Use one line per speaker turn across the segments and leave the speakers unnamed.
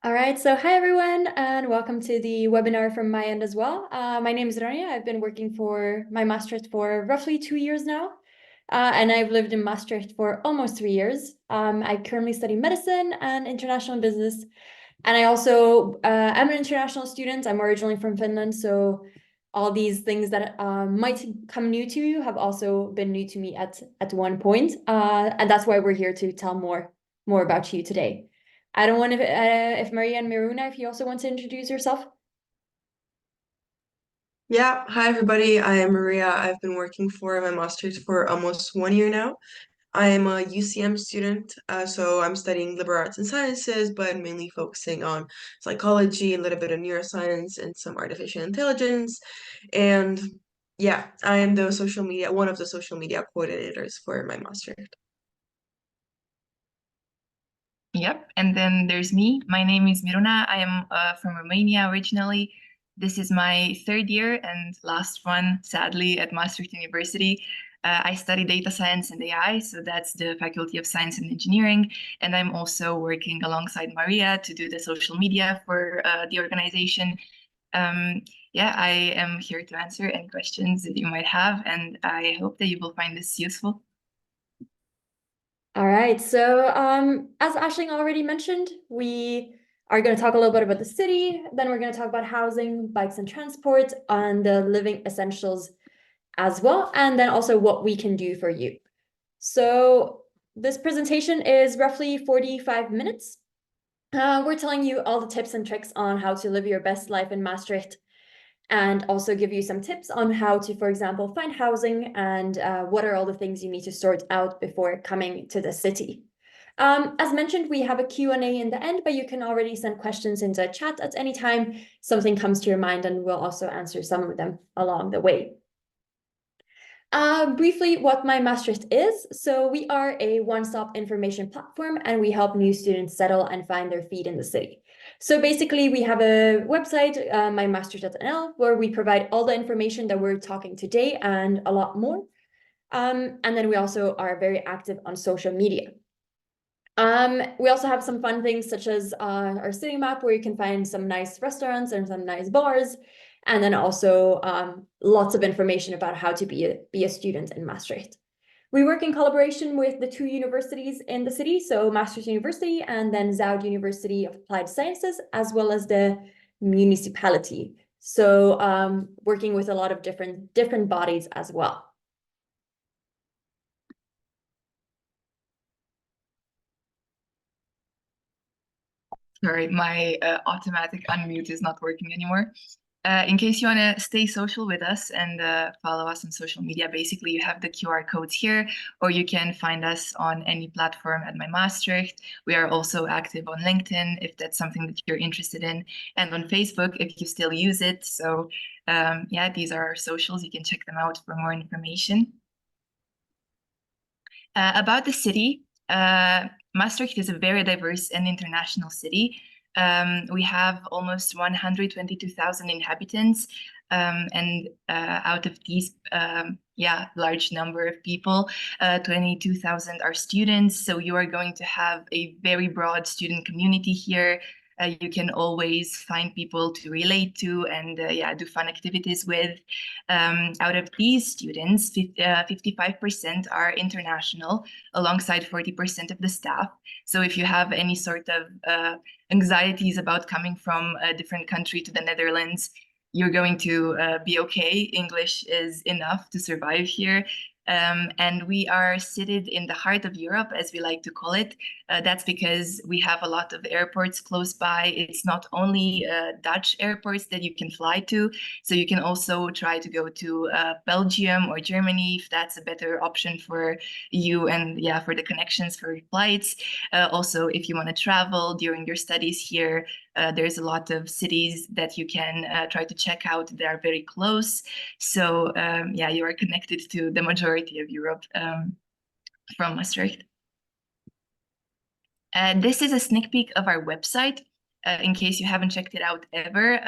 All right, so hi everyone, and welcome to the webinar from my end as well. My name is Rania. I've been working for Maastricht for roughly 2 years now, and I've lived in Maastricht for almost 3 years. I currently study medicine and international business, and I also am an international student. I'm originally from Finland, so all these things that might come new to you have also been new to me at one point, and that's why we're here to tell more about you today. I don't want to, if Maria and Miruna, if you also want to introduce yourself.
Yeah, hi everybody. I am Maria. I've been working for my master's for almost 1 year now. I am a UCM student, so I'm studying liberal arts and sciences, but mainly focusing on psychology, a little bit of neuroscience, and some artificial intelligence. And yeah, I am one of the social media coordinators for my master.
Yep, and then there's me. My name is Miruna. I am from Romania originally. This is my third year and last one, sadly, at Maastricht University. I study data science and AI, so that's the Faculty of Science and Engineering. And I'm also working alongside Maria to do the social media for the organization. Yeah, I am here to answer any questions that you might have, and I hope that you will find this useful.
All right, so as Aisling already mentioned, we are going to talk a little bit about the city, then we're going to talk about housing, bikes and transport, and the living essentials as well, and then also what we can do for you. So this presentation is roughly 45 minutes. We're telling you all the tips and tricks on how to live your best life in Maastricht, and also give you some tips on how to, for example, find housing and what are all the things you need to sort out before coming to the city. As mentioned, we have a Q&A in the end, but you can already send questions into chat at any time. Something comes to your mind, and we'll also answer some of them along the way. Briefly, what mymaastricht is. So we are a one-stop information platform, and we help new students settle and find their feet in the city. So basically, we have a website, mymaastricht.nl, where we provide all the information that we're talking today and a lot more. And then we also are very active on social media. We also have some fun things such as our city map, where you can find some nice restaurants and some nice bars, and then also lots of information about how to be a student in Maastricht. We work in collaboration with the 2 universities in the city, so Maastricht University and then Zout University of Applied Sciences, as well as the municipality. So working with a lot of different bodies as well.
Sorry, my automatic unmute is not working anymore. In case you want to stay social with us and follow us on social media, basically you have the QR codes here, or you can find us on any platform at mymaastricht. We are also active on LinkedIn if that's something that you're interested in, and on Facebook if you still use it. So yeah, these are our socials. You can check them out for more information. About the city, Maastricht is a very diverse and international city. We have almost 122,000 inhabitants, and out of these, large number of people, 22,000 are students. So you are going to have a very broad student community here. You can always find people to relate to and do fun activities with. Out of these students, 55% are international, alongside 40% of the staff. So if you have any sort of anxieties about coming from a different country to the Netherlands, you're going to be okay. English is enough to survive here. And we are seated in the heart of Europe, as we like to call it. That's because we have a lot of airports close by. It's not only Dutch airports that you can fly to, so you can also try to go to Belgium or Germany if that's a better option for you and for the connections for flights. Also, if you want to travel during your studies here, there's a lot of cities that you can try to check out that are very close. So you are connected to the majority of Europe from Maastricht. This is a sneak peek of our website. In case you haven't checked it out ever,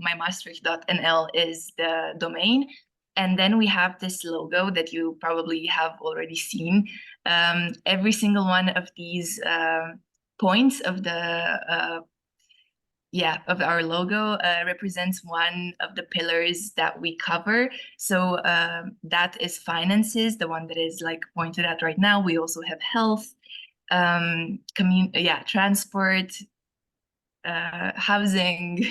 mymaastricht.nl is the domain. And then we have this logo that you probably have already seen. Every single one of these points of the of our logo represents one of the pillars that we cover. So that is finances, the one that is like pointed at right now. We also have health, transport, housing.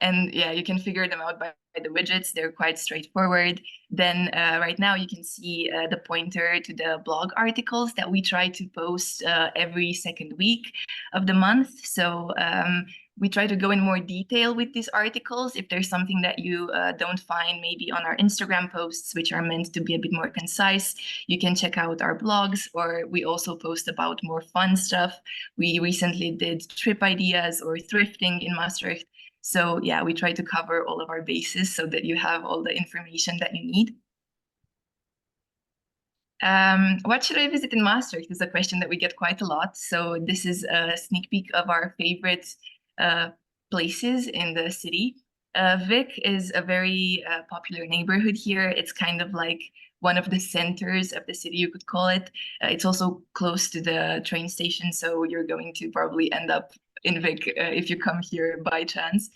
And yeah, you can figure them out by the widgets. They're quite straightforward. Then right now you can see the pointer to the blog articles that we try to post every second week of the month. So we try to go in more detail with these articles. If there's something that you don't find maybe on our Instagram posts, which are meant to be a bit more concise, you can check out our blogs, or we also post about more fun stuff. We recently did trip ideas or thrifting in Maastricht. So yeah, we try to cover all of our bases so that you have all the information that you need. What should I visit in Maastricht is a question that we get quite a lot. So this is a sneak peek of our favorite places in the city. Vic is a very popular neighborhood here. It's kind of like one of the centers of the city, you could call it. It's also close to the train station, so you're going to probably end up in Vic if you come here by chance.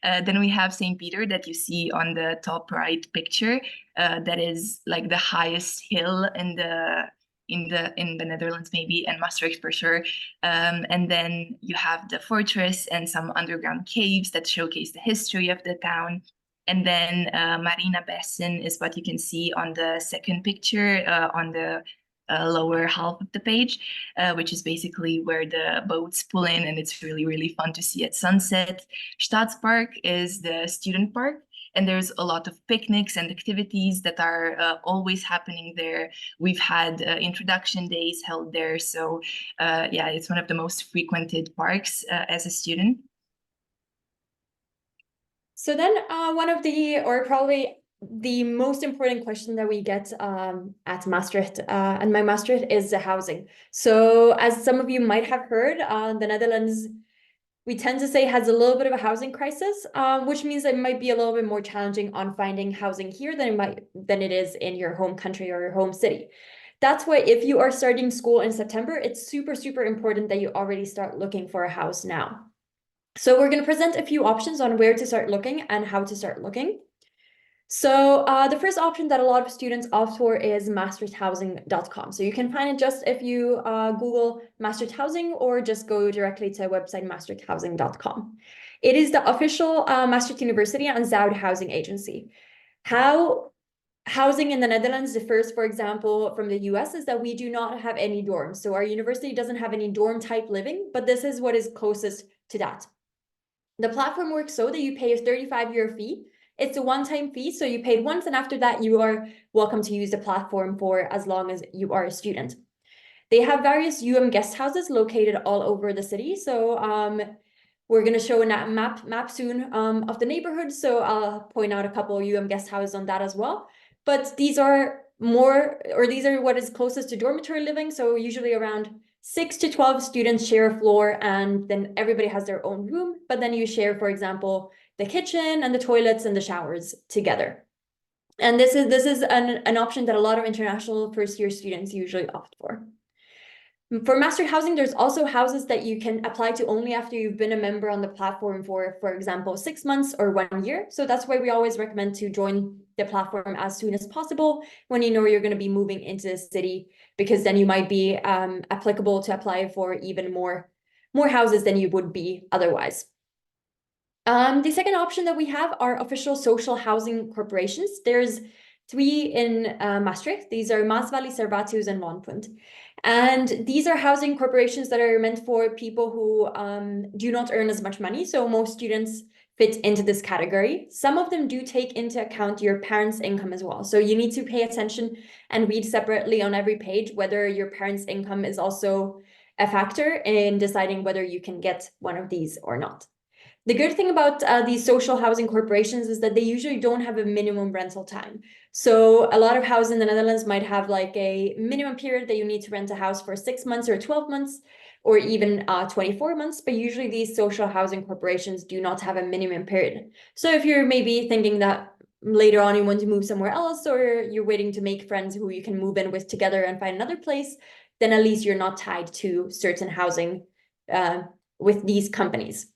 Then we have St. Peter that you see on the top right picture. That is like the highest hill in the Netherlands, maybe, and Maastricht for sure. And then you have the fortress and some underground caves that showcase the history of the town. And then Marina Basin is what you can see on the second picture on the lower half of the page, which is basically where the boats pull in, and it's really, really fun to see at sunset. Staatspark is the student park, and there's a lot of picnics and activities that are always happening there. We've had introduction days held there, so yeah, it's one of the most frequented parks as a student.
So then one of the, or probably the most important question that we get at Maastricht and mymaastricht is the housing. So as some of you might have heard, the Netherlands, we tend to say, has a little bit of a housing crisis, which means it might be a little bit more challenging on finding housing here than it is in your home country or your home city. That's why if you are starting school in September, it's super, super important that you already start looking for a house now. So we're going to present a few options on where to start looking and how to start looking. So the first option that a lot of students opt for is mymaastrichthousing.com. So you can find it just if you Google Maastricht Housing, or just go directly to website mymaastrichthousing.com. It is the official Maastricht University and Zoud housing agency. How housing in the Netherlands differs, for example, from the US, is that we do not have any dorms. So our university doesn't have any dorm type living, but this is what is closest to that. The platform works so that you pay a 35-euro fee. It's a one-time fee, so you paid once, and after that, you are welcome to use the platform for as long as you are a student. They have various guest houses located all over the city. So we're going to show a map soon of the neighborhood. So I'll point out a couple of guest houses on that as well. But these are these are what is closest to dormitory living. So usually around 6 to 12 students share a floor, and then everybody has their own room. But then you share, for example, the kitchen and the toilets and the showers together. And this is an option that a lot of international first-year students usually opt for. For Maastricht Housing, there's also houses that you can apply to only after you've been a member on the platform for example, 6 months or 1 year. So that's why we always recommend to join the platform as soon as possible when you know you're going to be moving into the city, because then you might be applicable to apply for even more houses than you would be otherwise. The second option that we have are official social housing corporations. There's 3 in Maastricht. These are Maasvallei, Servatius, and Woonpunt. And these are housing corporations that are meant for people who do not earn as much money. So most students fit into this category. Some of them do take into account your parents' income as well. So you need to pay attention and read separately on every page whether your parents' income is also a factor in deciding whether you can get one of these or not. The good thing about these social housing corporations is that they usually don't have a minimum rental time. So a lot of houses in the Netherlands might have like a minimum period that you need to rent a house for 6 months or 12 months or even 24 months. But usually these social housing corporations do not have a minimum period. So if you're maybe thinking that later on you want to move somewhere else, or you're waiting to make friends who you can move in with together and find another place, then at least you're not tied to certain housing these companies.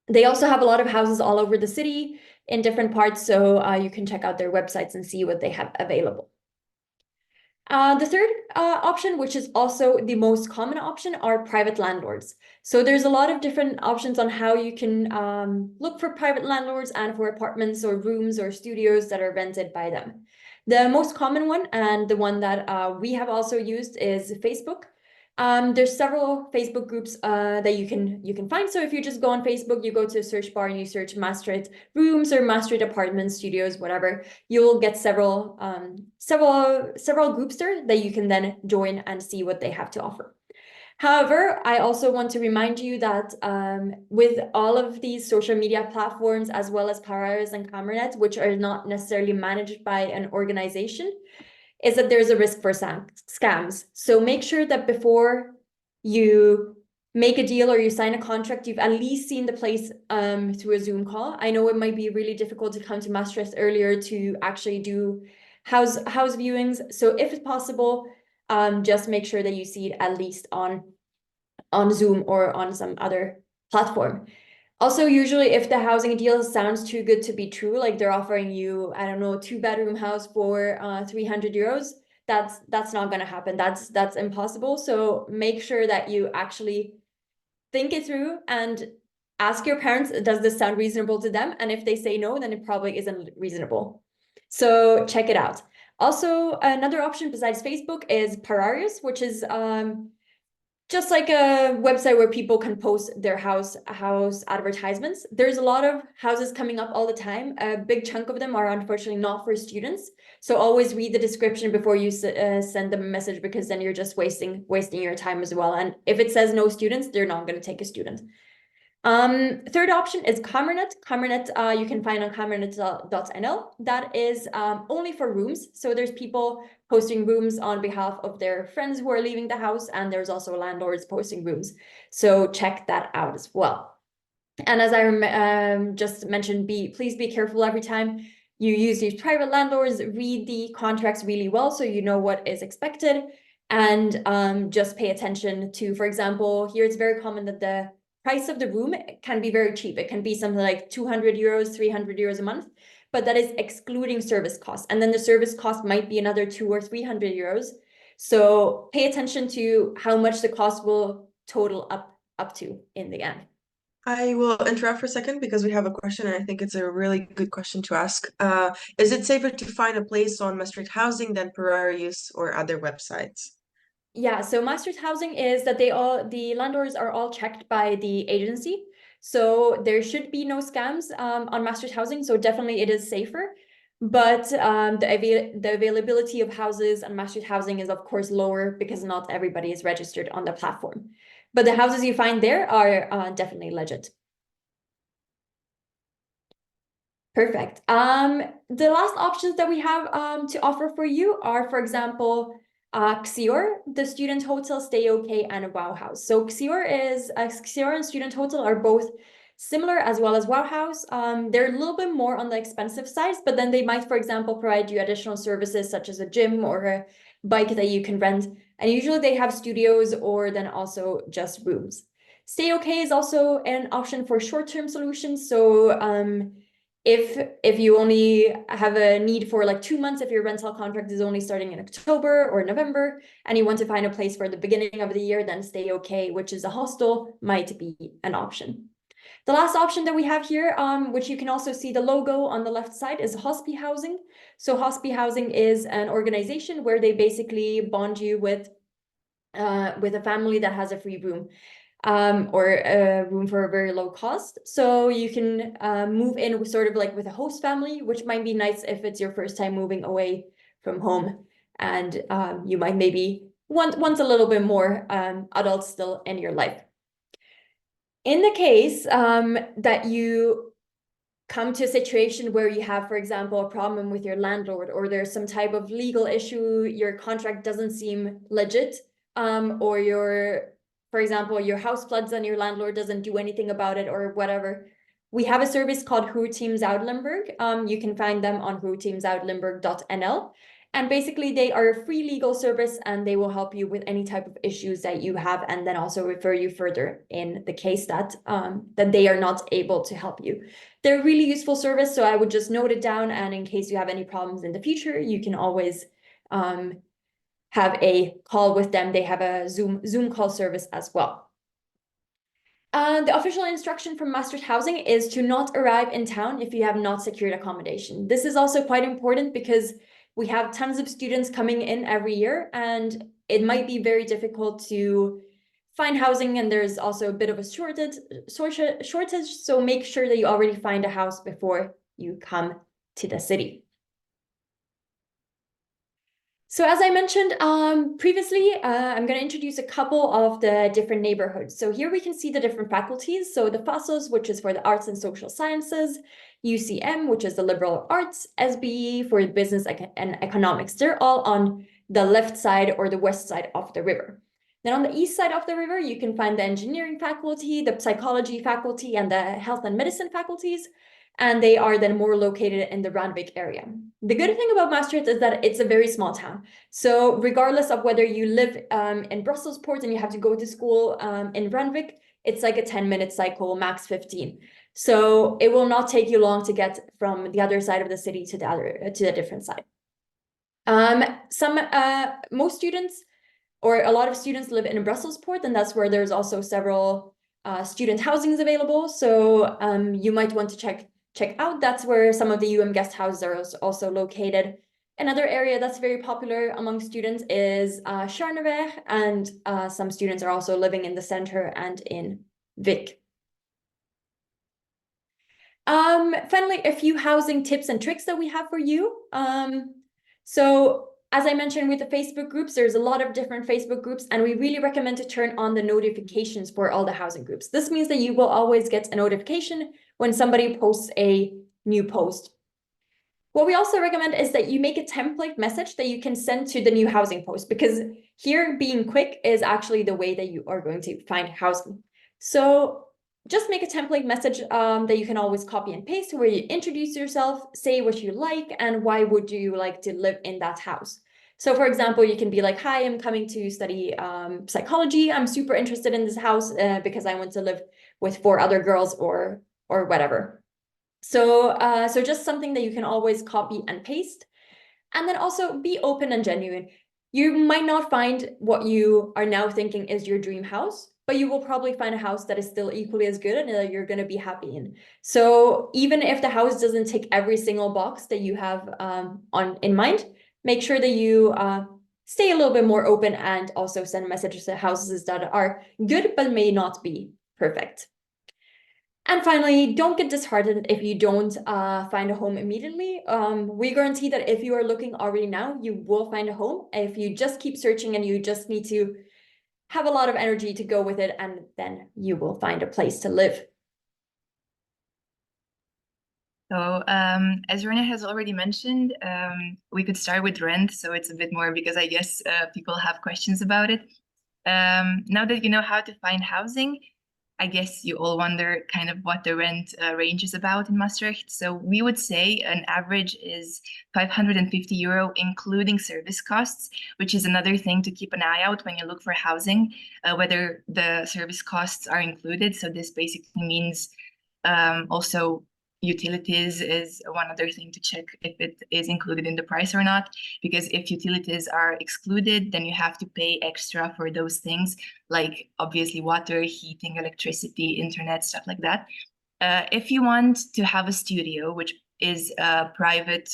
They also have a lot of houses all over the city in different parts, so you can check out their websites and see what they have available. The third option, which is also the most common option, are private landlords. So there's a lot of different options on how you can look for private landlords and for apartments or rooms or studios that are rented by them. The most common one, and the one that we have also used, is Facebook. There's several Facebook groups that you can find. So if you just go on Facebook, you go to a search bar and you search Maastricht rooms or Maastricht apartments, studios, whatever, you'll get several groups there that you can then join and see what they have to offer. However, I also want to remind you that with all of these social media platforms, as well as Pararis and Kamernet, which are not necessarily managed by an organization, is that there's a risk for scams. So make sure that before you make a deal or you sign a contract, you've at least seen the place through a Zoom call. I know it might be really difficult to come to Maastricht earlier to actually do house viewings. So if it's possible, just make sure that you see it at least on Zoom or on some other platform. Also, usually if the housing deal sounds too good to be true, like they're offering you, I don't know, 2-bedroom house for 300 euros, that's not going to happen. That's impossible. So make sure that you actually think it through and ask your parents, does this sound reasonable to them? And if they say no, then it probably isn't reasonable. So check it out. Also, another option besides Facebook is Pararis, which is just like a website where people can post their house advertisements. There's a lot of houses coming up all the time. A big chunk of them are unfortunately not for students. So always read the description before you send them a message, because then you're just wasting your time as well. And if it says no students, they're not going to take a student. Third option is Kamernet. Kamernet you can find on kamernet.nl. That is only for rooms. So there's people posting rooms on behalf of their friends who are leaving the house, and there's also landlords posting rooms. So check that out as well. And as I just mentioned, please be careful every time you use these private landlords. Read the contracts really well so you know what is expected, and just pay attention to, for example, here it's very common that the price of the room can be very cheap. It can be something like 200 euros, 300 euros a month, but that is excluding service costs. And then the service cost might be another 200 or 300 euros. So pay attention to how much the cost will total up to in the end.
I will interrupt for a second because we have a question, and I think it's a really good question to ask. Is it safer to find a place on Maastricht Housing than Pararis or other websites?
Yeah, so Maastricht Housing is that the landlords are all checked by the agency. So there should be no scams on Maastricht Housing. So definitely it is safer. But the availability of houses on Maastricht Housing is of course lower because not everybody is registered on the platform. But the houses you find there are definitely legit. Perfect. The last options that we have to offer for you are, for example, Xior, the student hotel, Stay Okay, and a Wow House. So Xior and student hotel are both similar, as well as Wow House. They're a little bit more on the expensive side, but then they might, for example, provide you additional services such as a gym or a bike that you can rent. And usually they have studios or then also just rooms. Stay Okay is also an option for short-term solutions. So if you only have a need for like 2 months, if your rental contract is only starting in October or November, and you want to find a place for the beginning of the year, then Stay Okay, which is a hostel, might be an option. The last option that we have here, which you can also see the logo on the left side, is Hospi Housing. So Hospi Housing is an organization where they basically bond you with a family that has a free room. Or a room for a very low cost. So you can move in with sort of like with a host family, which might be nice if it's your first time moving away from home. And you might maybe want a little bit more adults still in your life. In the case that you come to a situation where you have, for example, a problem with your landlord, or there's some type of legal issue, your contract doesn't seem legit, or for example, your house floods and your landlord doesn't do anything about it or whatever, we have a service called Huurteam Zuid-Limburg. You can find them on huurteamzuidlimburg.nl. And basically they are a free legal service and they will help you with any type of issues that you have, and then also refer you further in the case that that they are not able to help you. They're a really useful service, so I would just note it down, and in case you have any problems in the future, you can always have a call with them. They have a Zoom call service as well. The official instruction from Maastricht Housing is to not arrive in town if you have not secured accommodation. This is also quite important because we have tons of students coming in every year, and it might be very difficult to find housing, and there's also a bit of a shortage. So make sure that you already find a house before you come to the city. So as I mentioned previously, I'm going to introduce a couple of the different neighborhoods. So here we can see the different faculties. So the FASOS, which is for the Arts and Social Sciences, UCM, which is the Liberal Arts, SBE for Business and Economics. They're all on the left side or the west side of the river. Then on the east side of the river, you can find the engineering faculty, the psychology faculty, and the health and medicine faculties. And they are then more located in the Randwijk area. The good thing about Maastricht is that it's a very small town. So regardless of whether you live in Brussels Port and you have to go to school in Randwijk, it's like a 10-minute cycle, max 15. So it will not take you long to get from the other side of the city to the different side. Most students, or a lot of students, live in Brussels Port, and that's where there's also several student housings available. So you might want to check out. That's where some of the guest houses are also located. Another area that's very popular among students is Scharneweg, and some students are also living in the center and in Vic. Finally, a few housing tips and tricks that we have for you. So as I mentioned with the Facebook groups, there's a lot of different Facebook groups, and we really recommend to turn on the notifications for all the housing groups. This means that you will always get a notification when somebody posts a new post. What we also recommend is that you make a template message that you can send to the new housing post, because here being quick is actually the way that you are going to find housing. So just make a template message that you can always copy and paste, where you introduce yourself, say what you like, and why would you like to live in that house. So for example, you can be like, hi, I'm coming to study psychology. I'm super interested in this house because I want to live with 4 other girls or whatever. So so just something that you can always copy and paste. And then also be open and genuine. You might not find what you are now thinking is your dream house, but you will probably find a house that is still equally as good and that you're going to be happy in. So even if the house doesn't tick every single box that you have in mind, make sure that you stay a little bit more open, and also send messages to houses that are good but may not be perfect. And finally, don't get disheartened if you don't find a home immediately. We guarantee that if you are looking already now, you will find a home. If you just keep searching, and you just need to have a lot of energy to go with it, and then you will find a place to live.
So as Rena has already mentioned, we could start with rent. So it's a bit more because I guess people have questions about it. Now that you know how to find housing, I guess you all wonder kind of what the rent range is about in Maastricht. So we would say an average is €550, including service costs, which is another thing to keep an eye out when you look for housing, whether the service costs are included. So this basically means also utilities is one other thing to check if it is included in the price or not, because if utilities are excluded, then you have to pay extra for those things, like obviously water, heating, electricity, internet, stuff like that. If you want to have a studio, which is a private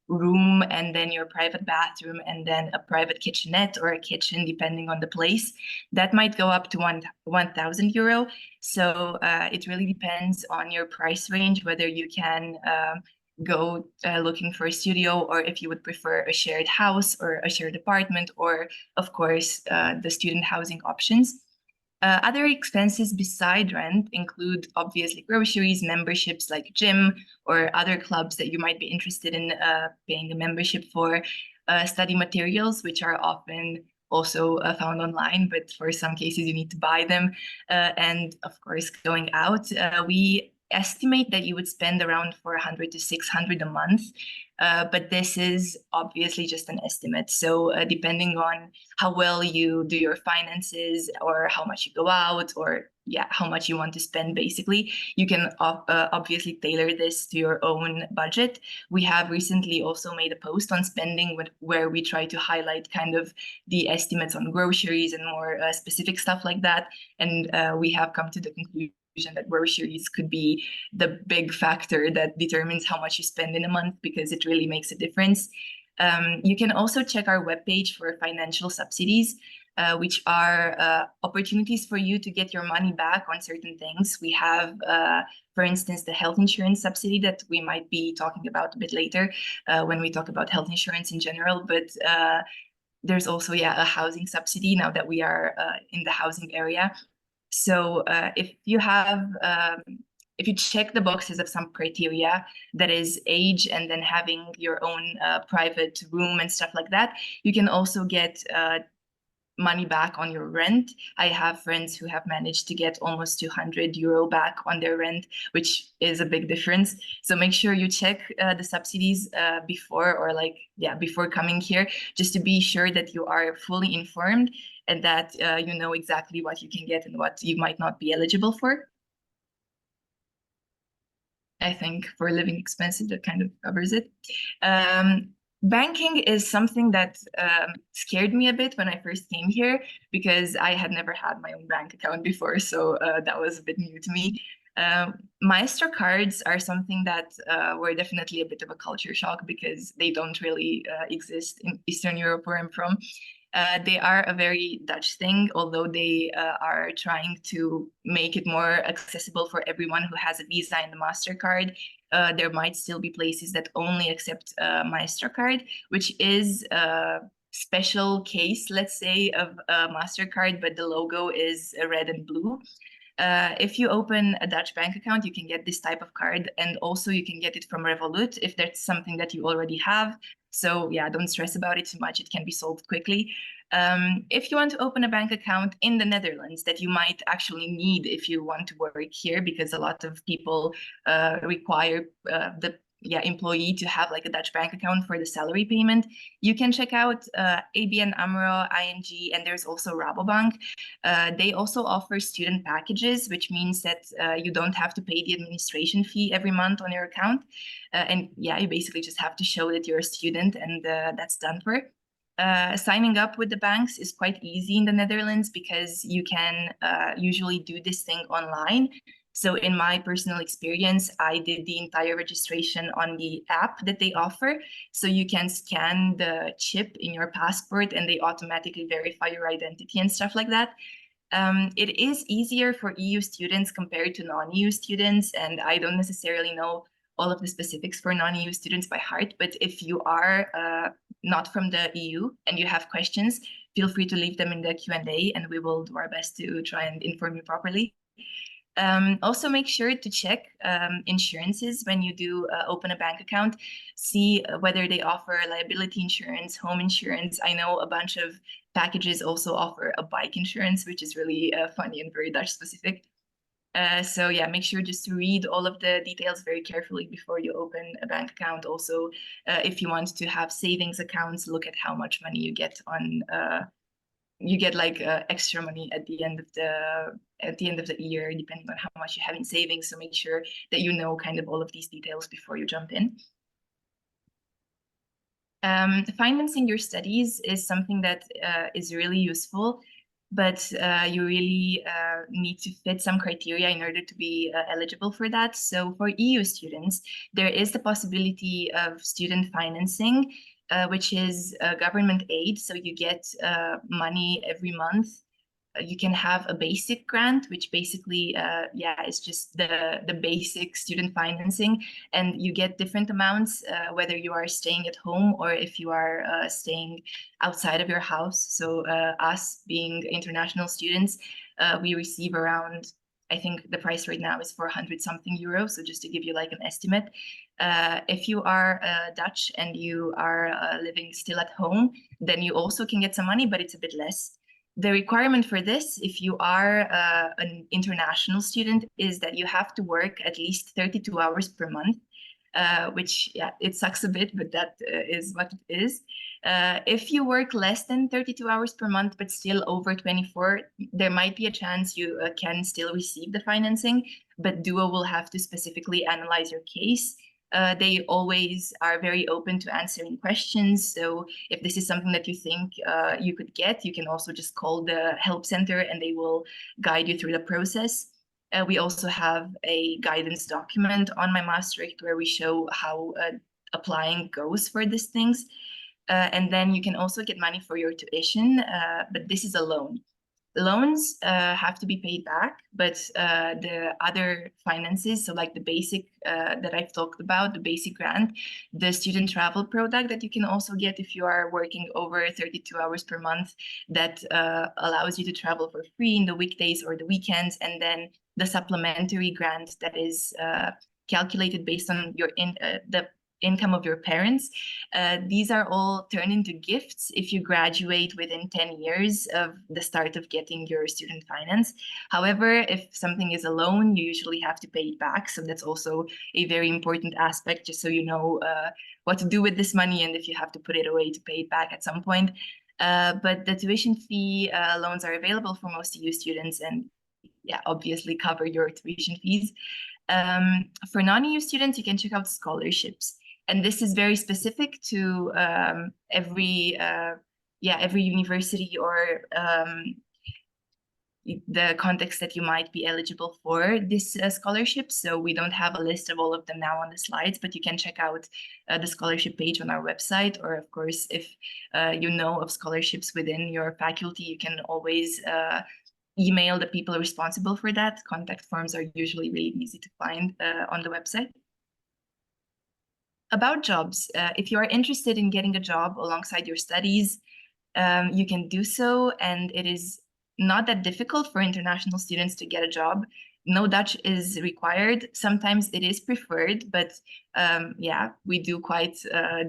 room, and then your private bathroom, and then a private kitchenette or a kitchen, depending on the place, that might go up to €1,000. So it really depends on your price range, whether you can go looking for a studio, or if you would prefer a shared house or a shared apartment, or of course the student housing options. Other expenses beside rent include obviously groceries, memberships like gym or other clubs that you might be interested in paying a membership for, study materials, which are often also found online, but for some cases you need to buy them. And of course, going out, we estimate that you would spend around 400 to 600 a month, but this is obviously just an estimate. So depending on how well you do your finances, or how much you go out, or how much you want to spend, basically, you can obviously tailor this to your own budget. We have recently also made a post on spending where we try to highlight kind of the estimates on groceries and more specific stuff like that. And we have come to the conclusion that groceries could be the big factor that determines how much you spend in a month, because it really makes a difference. You can also check our webpage for financial subsidies, which are opportunities for you to get your money back on certain things. We have, for instance, the health insurance subsidy that we might be talking about a bit later when we talk about health insurance in general. But there's also, a housing subsidy now that we are in the housing area. So if you check the boxes of some criteria, that is age and then having your own private room and stuff like that, you can also get money back on your rent. I have friends who have managed to get almost 200 euro back on their rent, which is a big difference. So make sure you check the subsidies before before coming here, just to be sure that you are fully informed and that you know exactly what you can get and what you might not be eligible for. I think for living expenses, that kind of covers it. Banking is something that scared me a bit when I first came here, because I had never had my own bank account before, so that was a bit new to me. Maestro cards are something that were definitely a bit of a culture shock, because they don't really exist in Eastern Europe where I'm from. They are a very Dutch thing, although they are trying to make it more accessible for everyone who has a Visa and a MasterCard. There might still be places that only accept MasterCard, which is a special case, let's say, of MasterCard, but the logo is red and blue. If you open a Dutch bank account, you can get this type of card, and also you can get it from Revolut if that's something that you already have. So don't stress about it too much. It can be solved quickly. If you want to open a bank account in the Netherlands that you might actually need if you want to work here, because a lot of people require the employee to have like a Dutch bank account for the salary payment, you can check out ABN AMRO, ING, and there's also Rabobank. They also offer student packages, which means that you don't have to pay the administration fee every month on your account. And you basically just have to show that you're a student, and that's done for. Signing up with the banks is quite easy in the Netherlands, because you can usually do this thing online. So in my personal experience, I did the entire registration on the app that they offer. So you can scan the chip in your passport and they automatically verify your identity and stuff like that. It is easier for EU students compared to non-EU students, and I don't necessarily know all of the specifics for non-EU students by heart, but if you are not from the EU and you have questions, feel free to leave them in the Q&A and we will do our best to try and inform you properly. Also make sure to check insurances when you do open a bank account. See whether they offer liability insurance, home insurance. I know a bunch of packages also offer a bike insurance, which is really funny and very Dutch specific. So make sure just to read all of the details very carefully before you open a bank account. Also, if you want to have savings accounts, look at how much money you get on. You get like extra money at the end of the year, depending on how much you have in savings. So make sure that you know kind of all of these details before you jump in. Financing your studies is something that is really useful, but you really need to fit some criteria in order to be eligible for that. So for EU students, there is the possibility of student financing, which is government aid. So you get money every month. You can have a basic grant, which basically, is just the basic student financing. And you get different amounts, whether you are staying at home or if you are staying outside of your house. So us being international students, we receive around, I think the price right now is 400 something euros. So just to give you like an estimate. If you are Dutch and you are living still at home, then you also can get some money, but it's a bit less. The requirement for this, if you are an international student, is that you have to work at least 32 hours per month, which, yeah, it sucks a bit, but that is what it is. If you work less than 32 hours per month, but still over 24, there might be a chance you can still receive the financing, but DUO will have to specifically analyze your case. They always are very open to answering questions. So if this is something that you think you could get, you can also just call the help center and they will guide you through the process. We also have a guidance document on mymaastricht where we show how applying goes for these things. And then you can also get money for your tuition, but this is a loan. Loans have to be paid back, but the other finances, so like the basic that I've talked about, the basic grant, the student travel product that you can also get if you are working over 32 hours per month, that allows you to travel for free in the weekdays or the weekends, and then the supplementary grant that is calculated based on your the income of your parents. These are all turned into gifts if you graduate within 10 years of the start of getting your student finance. However, if something is a loan, you usually have to pay it back. So that's also a very important aspect, just so you know what to do with this money and if you have to put it away to pay it back at some point. But the tuition fee loans are available for most EU students and, yeah, obviously cover your tuition fees. For non-EU students, you can check out scholarships. And this is very specific to every university or the context that you might be eligible for this scholarship. So we don't have a list of all of them now on the slides, but you can check out the scholarship page on our website. Or of course, if you know of scholarships within your faculty, you can always email the people responsible for that. Contact forms are usually really easy to find on the website. About jobs, if you are interested in getting a job alongside your studies, you can do so, and it is not that difficult for international students to get a job. No Dutch is required. Sometimes it is preferred, but yeah, we do quite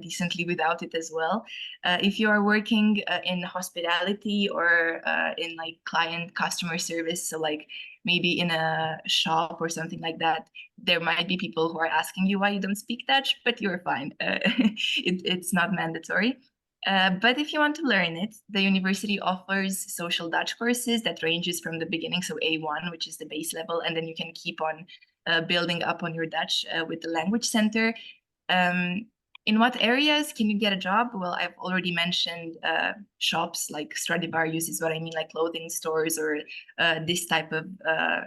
decently without it as well. If you are working in hospitality or in like client customer service, so like maybe in a shop or something like that, there might be people who are asking you why you don't speak Dutch, but you're fine. It's not mandatory. But if you want to learn it, the university offers social Dutch courses that ranges from the beginning, so A1, which is the base level, and then you can keep on building up on your Dutch with the language center. In what areas can you get a job? Well, I've already mentioned shops like Stradivarius is what I mean, like clothing stores or this type of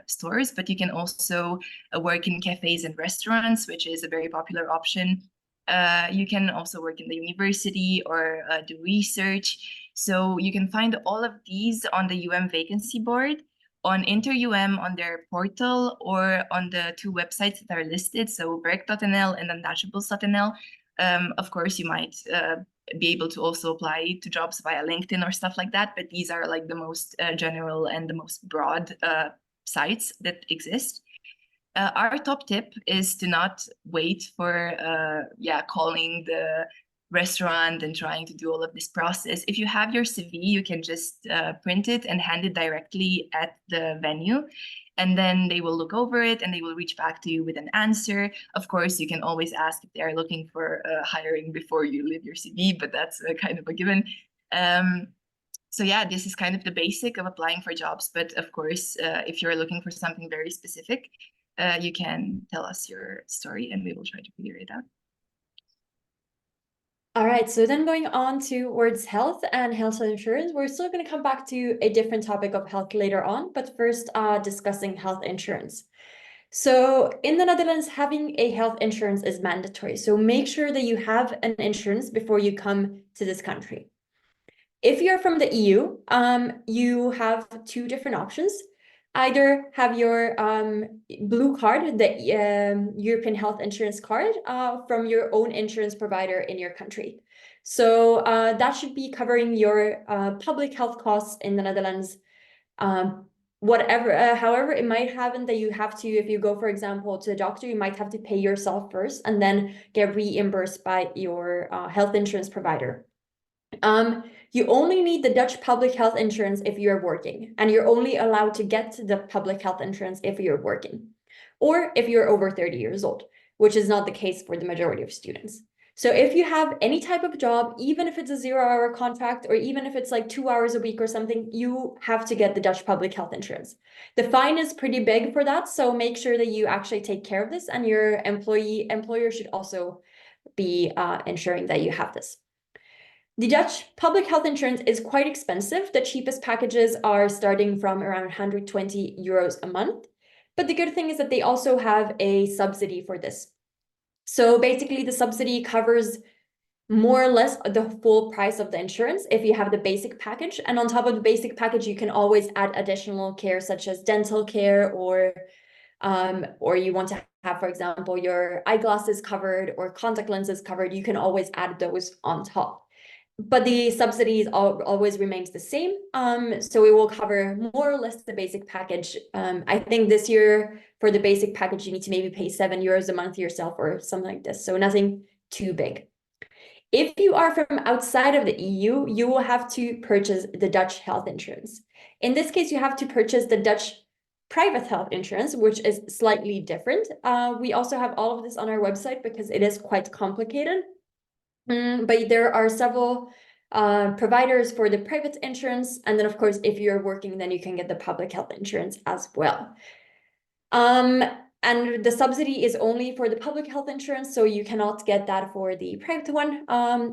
stores, but you can also work in cafes and restaurants, which is a very popular option. You can also work in the university or do research. So you can find all of these on the vacancy board, on InterUM on their portal, or on the two websites that are listed, so werk.nl and untouchables.nl. Of course, you might be able to also apply to jobs via LinkedIn or stuff like that, but these are like the most general and the most broad sites that exist. Our top tip is to not wait for calling the restaurant and trying to do all of this process. If you have your CV, you can just print it and hand it directly at the venue. And then they will look over it and they will reach back to you with an answer. Of course, you can always ask if they are looking for hiring before you leave your CV, but that's kind of a given. So yeah, this is kind of the basic of applying for jobs. But of course, if you're looking for something very specific, you can tell us your story and we will try to figure it out.
All right, so then going on towards health and health insurance, we're still going to come back to a different topic of health later on, but first discussing health insurance. So in the Netherlands, having a health insurance is mandatory. So make sure that you have an insurance before you come to this country. If you're from the EU, you have two different options. Either have your blue card, the European health insurance card, from your own insurance provider in your country. So that should be covering your public health costs in the Netherlands. However, it might happen that you have to, if you go, for example, to a doctor, you might have to pay yourself first and then get reimbursed by your health insurance provider. You only need the Dutch public health insurance if you're working, and you're only allowed to get the public health insurance if you're working, or if you're over 30 years old, which is not the case for the majority of students. So if you have any type of job, even if it's a 0-hour contract, or even if it's like 2 hours a week or something, you have to get the Dutch public health insurance. The fine is pretty big for that, so make sure that you actually take care of this, and your employer should also be ensuring that you have this. The Dutch public health insurance is quite expensive. The cheapest packages are starting from around 120 euros a month. But the good thing is that they also have a subsidy for this. So basically, the subsidy covers more or less the full price of the insurance if you have the basic package. And on top of the basic package, you can always add additional care such as dental care, or you want to have, for example, your eyeglasses covered or contact lenses covered. You can always add those on top. But the subsidies always remains the same. So it will cover more or less the basic package. I think this year for the basic package, you need to maybe pay 7 euros a month yourself or something like this. So nothing too big. If you are from outside of the EU, you will have to purchase the Dutch health insurance. In this case, you have to purchase the Dutch private health insurance, which is slightly different. We also have all of this on our website because it is quite complicated. But there are several providers for the private insurance. And then, of course, if you're working, then you can get the public health insurance as well. And the subsidy is only for the public health insurance, so you cannot get that for the private one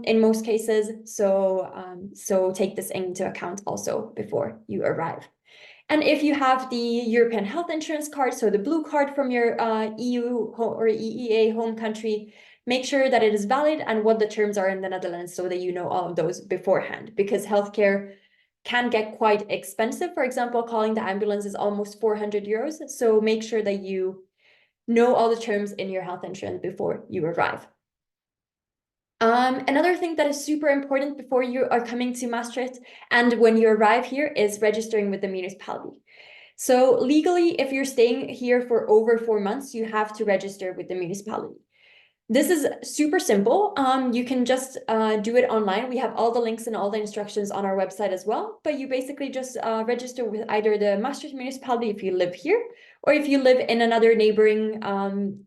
in most cases. So take this into account also before you arrive. And if you have the European health insurance card, so the blue card from your EU or EEA home country, make sure that it is valid and what the terms are in the Netherlands so that you know all of those beforehand, because healthcare can get quite expensive. For example, calling the ambulance is almost 400 euros. So make sure that you know all the terms in your health insurance before you arrive. Another thing that is super important before you are coming to Maastricht and when you arrive here is registering with the municipality. So legally, if you're staying here for over 4 months, you have to register with the municipality. This is super simple. You can just do it online. We have all the links and all the instructions on our website as well. But you basically just register with either the Maastricht municipality if you live here, or if you live in another neighboring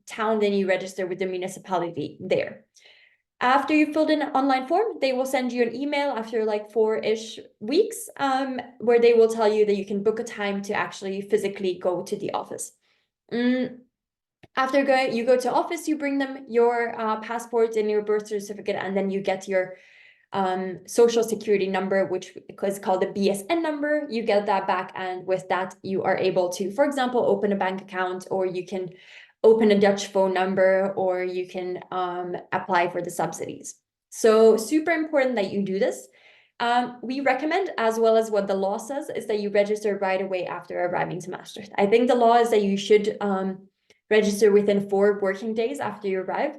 town, then you register with the municipality there. After you filled in an online form, they will send you an email after like 4-ish weeks, where they will tell you that you can book a time to actually physically go to the office. After you go to office, you bring them your passport and your birth certificate, and then you get your social security number, which is called the BSN number. You get that back, and with that, you are able to, for example, open a bank account, or you can open a Dutch phone number, or you can apply for the subsidies. So super important that you do this. We recommend, as well as what the law says, is that you register right away after arriving to Maastricht. I think the law is that you should register within 4 working days after you arrive.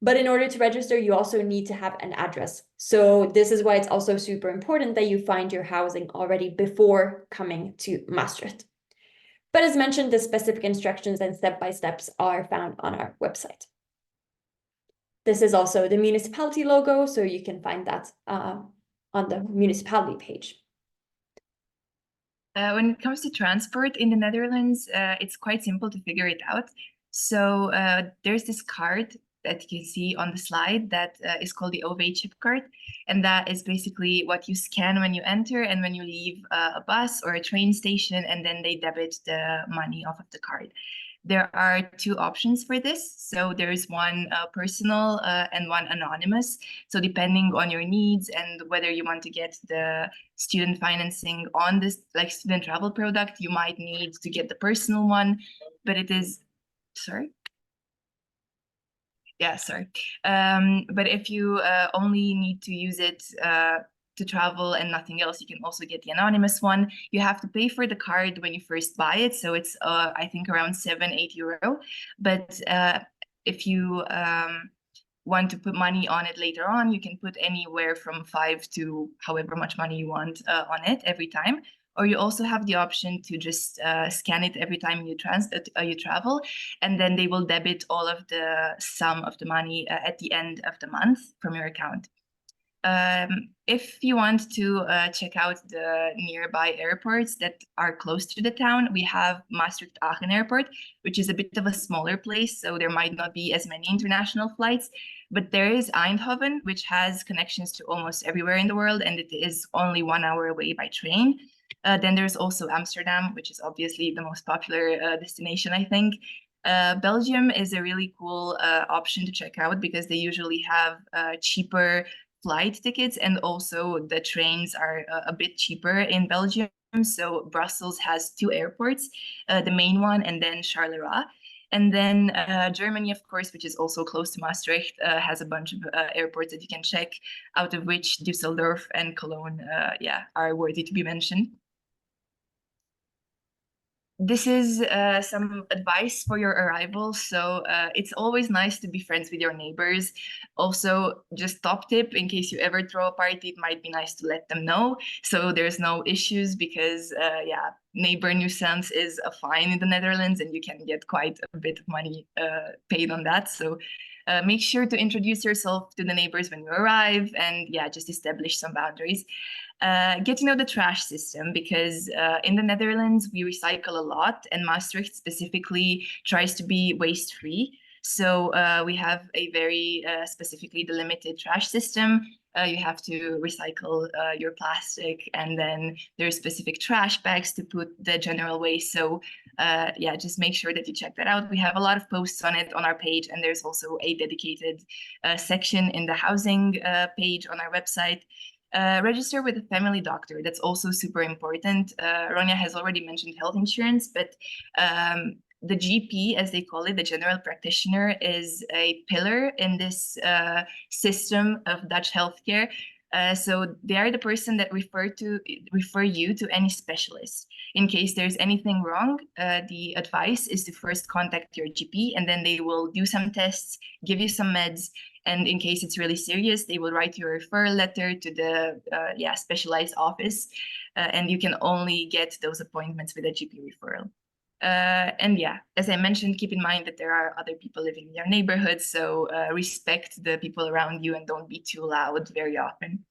But in order to register, you also need to have an address. So this is why it's also super important that you find your housing already before coming to Maastricht. But as mentioned, the specific instructions and step-by-steps are found on our website. This is also the municipality logo, so you can find that on the municipality page.
When it comes to transport in the Netherlands, it's quite simple to figure it out. So there's this card that you see on the slide that is called the OV chip card. And that is basically what you scan when you enter and when you leave a bus or a train station, and then they debit the money off of the card. There are 2 options for this. So there's one personal and one anonymous. So depending on your needs and whether you want to get the student financing on this like student travel product, you might need to get the personal one, but it is, sorry? Yeah, sorry. But if you only need to use it to travel and nothing else, you can also get the anonymous one. You have to pay for the card when you first buy it. So it's, I think, around 7-8 euro. But if you want to put money on it later on, you can put anywhere from 5 to however much money you want on it every time. Or you also have the option to just scan it every time you travel, and then they will debit all of the sum of the money at the end of the month from your account. If you want to check out the nearby airports that are close to the town, we have Maastricht Aachen Airport, which is a bit of a smaller place, so there might not be as many international flights. But there is Eindhoven, which has connections to almost everywhere in the world, and it is only 1 hour away by train. Then there's also Amsterdam, which is obviously the most popular destination, I think. Belgium is a really cool option to check out because they usually have cheaper flight tickets, and also the trains are a bit cheaper in Belgium. So Brussels has 2 airports, the main one and then Charleroi. And then Germany, of course, which is also close to Maastricht, has a bunch of airports that you can check, out of which Düsseldorf and Cologne are worthy to be mentioned. This is some advice for your arrival. So it's always nice to be friends with your neighbors. Also, just top tip, in case you ever throw a party, it might be nice to let them know so there's no issues, because neighbor nuisance is a fine in the Netherlands and you can get quite a bit of money paid on that. So make sure to introduce yourself to the neighbors when you arrive, and just establish some boundaries. Get to know the trash system, because in the Netherlands, we recycle a lot, and Maastricht specifically tries to be waste-free. So we have a very specifically delimited trash system. You have to recycle your plastic, and then there's specific trash bags to put the general waste. So just make sure that you check that out. We have a lot of posts on it on our page, and there's also a dedicated section in the housing page on our website. Register with a family doctor. That's also super important. Ronja has already mentioned health insurance, but the GP, as they call it, the general practitioner, is a pillar in this system of Dutch healthcare. So they are the person that refer you to any specialist. In case there's anything wrong, the advice is to first contact your GP, and then they will do some tests, give you some meds, and in case it's really serious, they will write you a referral letter to the specialized office, and you can only get those appointments with a GP referral. As I mentioned, keep in mind that there are other people living in your neighborhood, so respect the people around you and don't be too loud very often.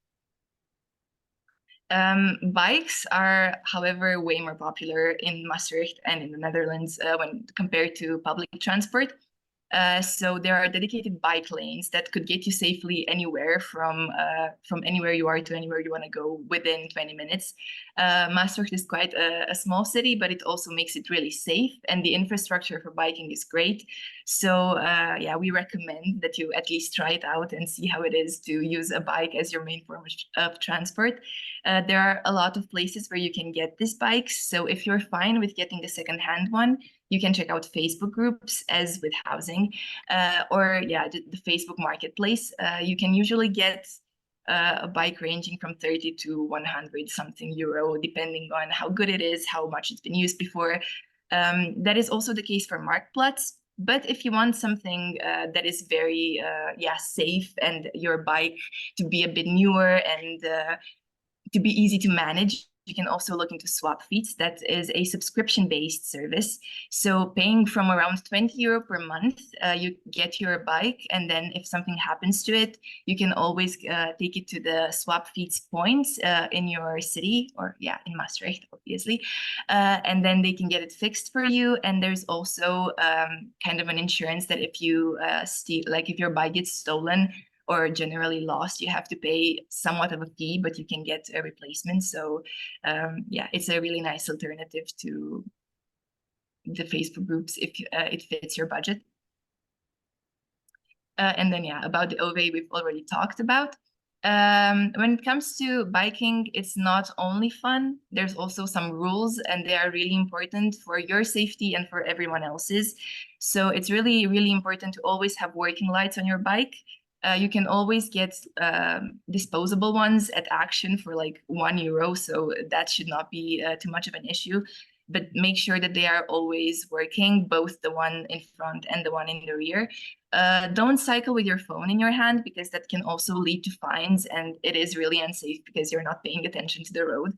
Bikes are, however, way more popular in Maastricht and in the Netherlands when compared to public transport. So there are dedicated bike lanes that could get you safely anywhere from anywhere you are to anywhere you want to go within 20 minutes. Maastricht is quite a small city, but it also makes it really safe, and the infrastructure for biking is great. So we recommend that you at least try it out and see how it is to use a bike as your main form of transport. There are a lot of places where you can get these bikes. So if you're fine with getting the second-hand one, you can check out Facebook groups, as with housing, or the Facebook Marketplace. You can usually get a bike ranging from 30 to 100 something euro, depending on how good it is, how much it's been used before. That is also the case for Marktplaats. But if you want something that is very safe, and your bike to be a bit newer and to be easy to manage, you can also look into Swapfiets. That is a subscription-based service. So paying from around 20 euro per month, you get your bike, and then if something happens to it, you can always take it to the Swapfiets points in your city, or in Maastricht, obviously, and then they can get it fixed for you. And there's also kind of an insurance that if you if your bike gets stolen or generally lost, you have to pay somewhat of a fee, but you can get a replacement. So it's a really nice alternative to the Facebook groups if it fits your budget. And then about the OV, we've already talked about. When it comes to biking, it's not only fun, there's also some rules, and they are really important for your safety and for everyone else's. So it's really, really important to always have working lights on your bike. You can always get disposable ones at Action for like €1, so that should not be too much of an issue. But make sure that they are always working, both the one in front and the one in the rear. Don't cycle with your phone in your hand, because that can also lead to fines, and it is really unsafe because you're not paying attention to the road.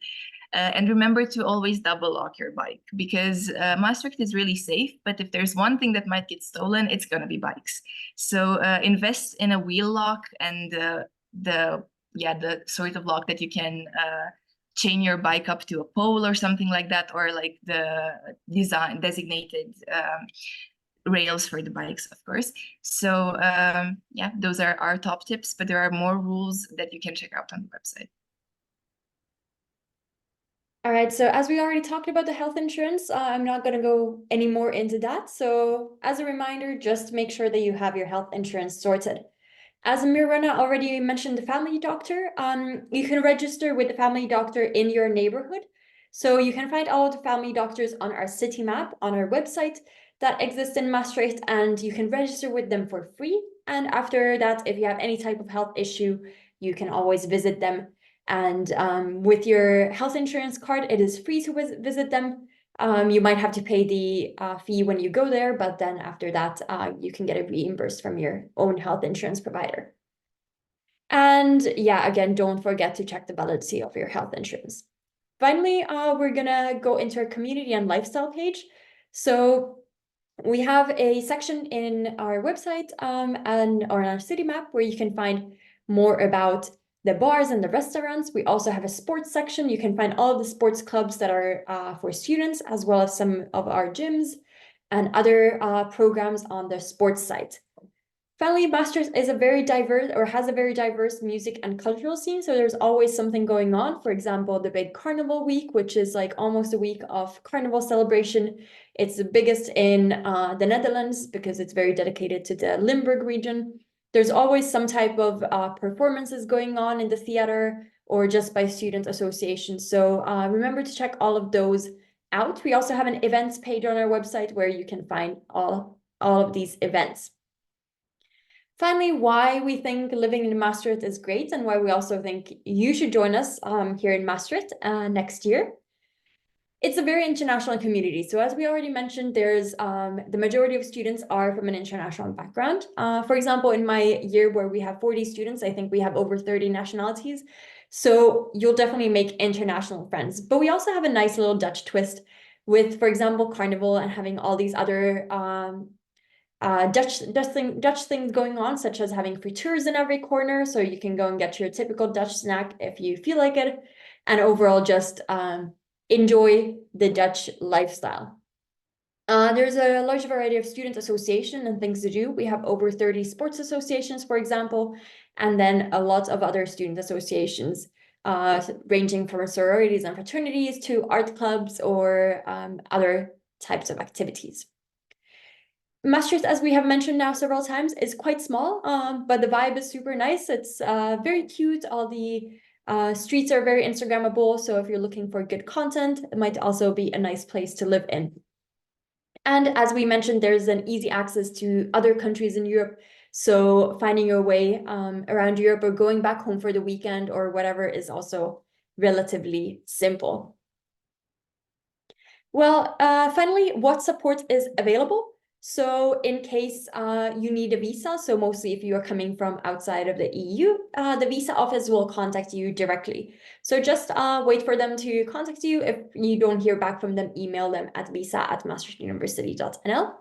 And remember to always double lock your bike, because Maastricht is really safe, but if there's one thing that might get stolen, it's going to be bikes. So invest in a wheel lock, and the yeah, the sort of lock that you can chain your bike up to a pole or something like that, or like the designated rails for the bikes, of course. So yeah, those are our top tips, but there are more rules that you can check out on the website.
All right, so as we already talked about the health insurance, I'm not going to go any more into that. So as a reminder, just make sure that you have your health insurance sorted. As Mirana already mentioned, the family doctor, you can register with the family doctor in your neighborhood. So you can find all of the family doctors on our city map on our website that exists in Maastricht, and you can register with them for free. And after that, if you have any type of health issue, you can always visit them. And with your health insurance card, it is free to visit them. You might have to pay the fee when you go there, but then after that, you can get it reimbursed from your own health insurance provider. And yeah, again, don't forget to check the validity of your health insurance. Finally, we're gonna go into our community and lifestyle page. So we have a section in our website and on our city map where you can find more about the bars and the restaurants. We also have a sports section. You can find all of the sports clubs that are for students, as well as some of our gyms and other programs on the sports site. Finally, Maastricht is a very diverse, or has a very diverse music and cultural scene. So there's always something going on. For example, the big Carnival Week, which is like almost a week of carnival celebration. It's the biggest in the Netherlands because it's very dedicated to the Limburg region. There's always some type of performances going on in the theater or just by student associations. So remember to check all of those out. We also have an events page on our website where you can find all of these events. Finally, why we think living in Maastricht is great and why we also think you should join us here in Maastricht next year. It's a very international community. So as we already mentioned, there's the majority of students are from an international background. For example, in my year where we have 40 students, I think we have over 30 nationalities. So you'll definitely make international friends. But we also have a nice little Dutch twist with, for example, Carnival and having all these other Dutch things going on, such as having frituurs in every corner, so you can go and get your typical Dutch snack if you feel like it, and overall just enjoy the Dutch lifestyle. There's a large variety of student association and things to do. We have over 30 sports associations, for example, and then a lot of other student associations, ranging from sororities and fraternities to art clubs or other types of activities. Maastricht, as we have mentioned now several times, is quite small, but the vibe is super nice. It's very cute. All the streets are very Instagrammable. So if you're looking for good content, it might also be a nice place to live in. And as we mentioned, there's an easy access to other countries in Europe. So finding your way around Europe or going back home for the weekend or whatever is also relatively simple. Well, finally, what support is available? So in case you need a visa, so mostly if you are coming from outside of the EU, the visa office will contact you directly. So just wait for them to contact you. If you don't hear back from them, email them at visa@maastrichtuniversity.nl.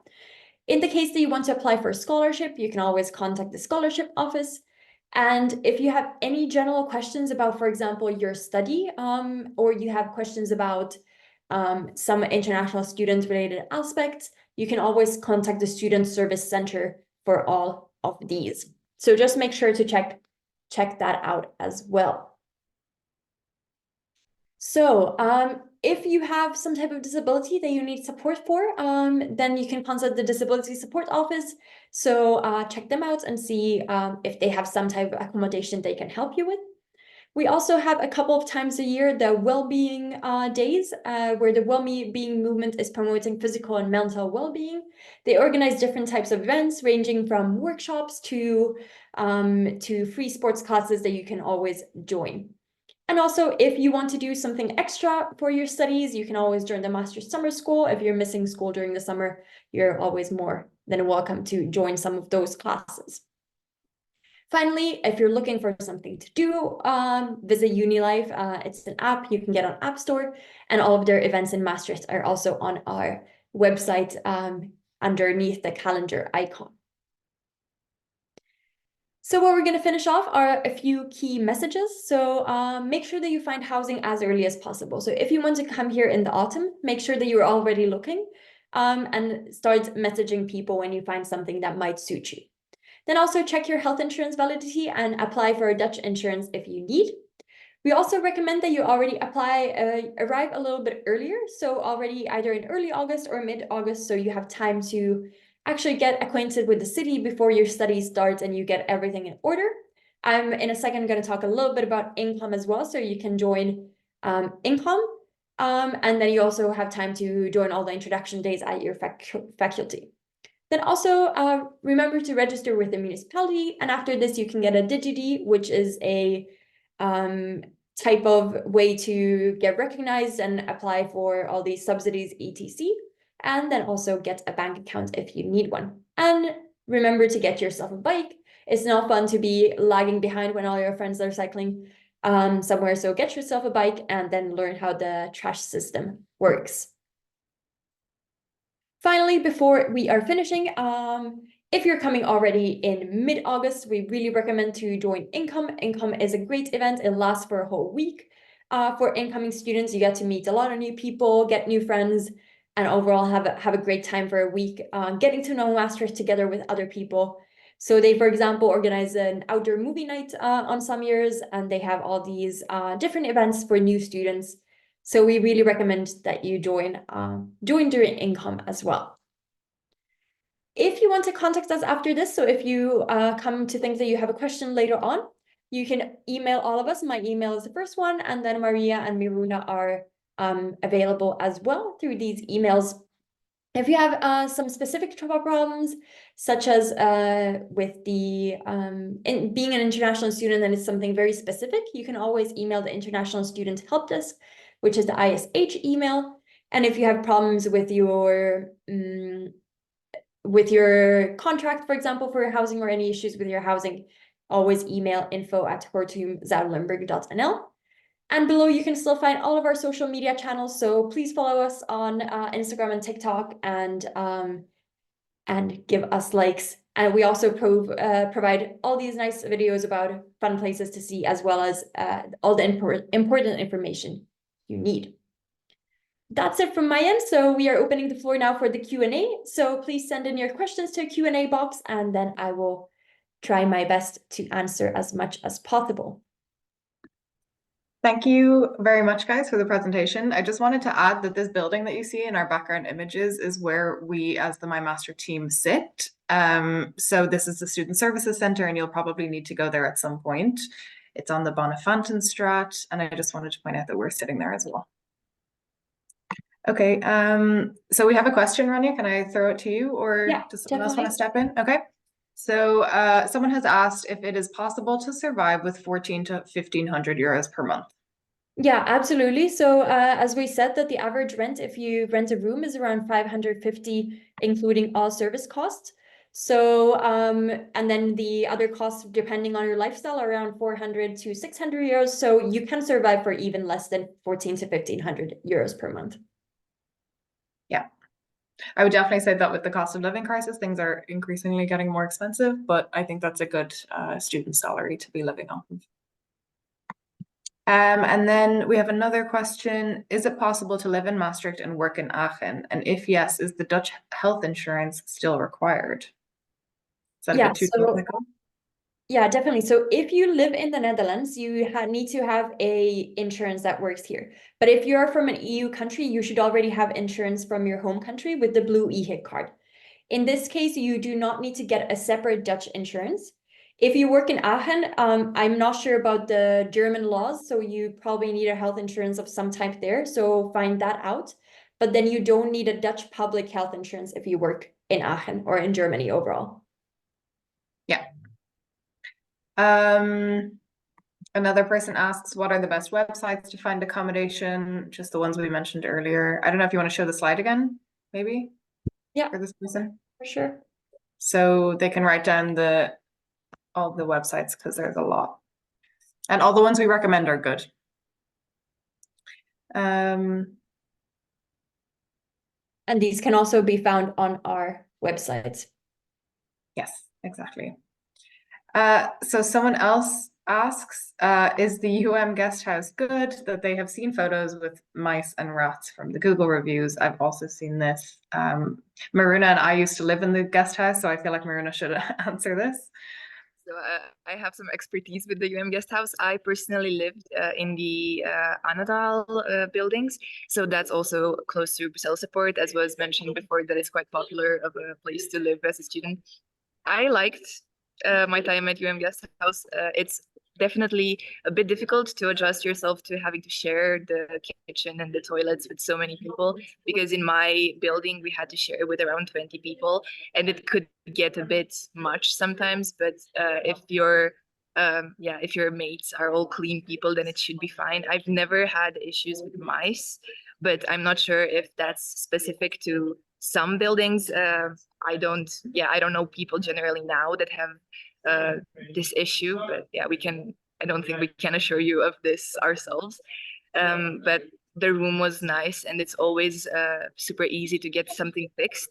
In the case that you want to apply for a scholarship, you can always contact the scholarship office. And if you have any general questions about, for example, your study, or you have questions about some international student-related aspects, you can always contact the Student Service Center for all of these. So just make sure to check that out as well. So if you have some type of disability that you need support for, then you can contact the Disability Support Office. So check them out and see if they have some type of accommodation they can help you with. We also have a couple of times a year the well-being days, where the well-being movement is promoting physical and mental well-being. They organize different types of events, ranging from workshops to free sports classes that you can always join. And also, if you want to do something extra for your studies, you can always join the Maastricht Summer School. If you're missing school during the summer, you're always more than welcome to join some of those classes. Finally, if you're looking for something to do, visit Uni-Life. It's an app you can get on App Store, and all of their events in Maastricht are also on our website underneath the calendar icon. So what we're going to finish off are a few key messages. So make sure that you find housing as early as possible. So if you want to come here in the autumn, make sure that you're already looking and start messaging people when you find something that might suit you. Then also check your health insurance validity and apply for a Dutch insurance if you need. We also recommend that you already arrive a little bit earlier. So already either in early August or mid-August, so you have time to actually get acquainted with the city before your study starts and you get everything in order. I'm in a second going to talk a little bit about INKOM as well, so you can join INKOM. And then you also have time to join all the introduction days at your faculty. Then also remember to register with the municipality. And after this, you can get a DigiD, which is a type of way to get recognized and apply for all these subsidies, etc. And then also get a bank account if you need one. And remember to get yourself a bike. It's not fun to be lagging behind when all your friends are cycling somewhere. So get yourself a bike and then learn how the trash system works. Finally, before we are finishing, if you're coming already in mid-August, we really recommend to join INKOM. INKOM is a great event. It lasts for a whole week. For incoming students, you get to meet a lot of new people, get new friends, and overall have a great time for a week, getting to know Maastricht together with other people. So they, for example, organize an outdoor movie night on some years, and they have all these different events for new students. So we really recommend that you join during INKOM as well. If you want to contact us after this, so if you come to think that you have a question later on, you can email all of us. My email is the first one, and then Maria and Miruna are available as well through these emails. If you have some specific trouble problems, such as with the being an international student and it's something very specific, you can always email the International Student Help Desk, which is the ISH email. And if you have problems with your contract, for example, for your housing or any issues with your housing, always email info@hortumzuiderlimburg.nl. And below, you can still find all of our social media channels. So please follow us on Instagram and TikTok and give us likes. And we also provide all these nice videos about fun places to see, as well as all the important information you need. That's it from my end. So we are opening the floor now for the Q&A. So please send in your questions to a Q&A box, and then I will try my best to answer as much as possible.
Thank you very much, guys, for the presentation. I just wanted to add that this building that you see in our background images is where we, as the myMaastricht team, sit. So this is the Student Services Centre, and you'll probably need to go there at some point. It's on the Bonnefantenstraat, and I just wanted to point out that we're sitting there as well. Okay, so we have a question, Rania. Can I throw it to you, or does someone else want to step in? Okay. So someone has asked if it is possible to survive with 1,400 to 1,500 euros per month.
Yeah, absolutely. So as we said, that the average rent, if you rent a room, is around 550, including all service costs. So, and then the other costs, depending on your lifestyle, are around 400 to 600 euros. So you can survive for even less than 1,400 to 1,500 euros per month.
Yeah. I would definitely say that with the cost of living crisis, things are increasingly getting more expensive, but I think that's a good student salary to be living off of. And then we have another question. Is it possible to live in Maastricht and work in Aachen? And if yes, is the Dutch health insurance still required? Is that a bit too technical?
Yeah, definitely. So if you live in the Netherlands, you need to have a insurance that works here. But if you're from an EU country, you should already have insurance from your home country with the blue EHIC card. In this case, you do not need to get a separate Dutch insurance. If you work in Aachen, I'm not sure about the German laws, so you probably need a health insurance of some type there. So find that out. But then you don't need a Dutch public health insurance if you work in Aachen or in Germany overall.
Yeah. Another person asks, what are the best websites to find accommodation? Just the ones we mentioned earlier. I don't know if you want to show the slide again, maybe?
Yeah,
for this person.
For sure.
So they can write down all the websites, because there's a lot. And all the ones we recommend are good.
And these can also be found on our website.
Yes, exactly. So someone else asks, is the UM guest house good? That they have seen photos with mice and rats from the Google reviews. I've also seen this. Maruna and I used to live in the guest house, so I feel like Maruna should answer this.
So I have some expertise with the guest house. I personally lived in the Annadal buildings, so that's also close to Brussels Support, as was mentioned before. That is quite popular of a place to live as a student. I liked my time at guest house. It's definitely a bit difficult to adjust yourself to having to share the kitchen and the toilets with so many people, because in my building we had to share with around 20 people, and it could get a bit much sometimes. But if your mates are all clean people, then it should be fine. I've never had issues with mice, but I'm not sure if that's specific to some buildings. I don't know people generally now that have this issue, but yeah, I don't think we can assure you of this ourselves. But the room was nice, and it's always super easy to get something fixed.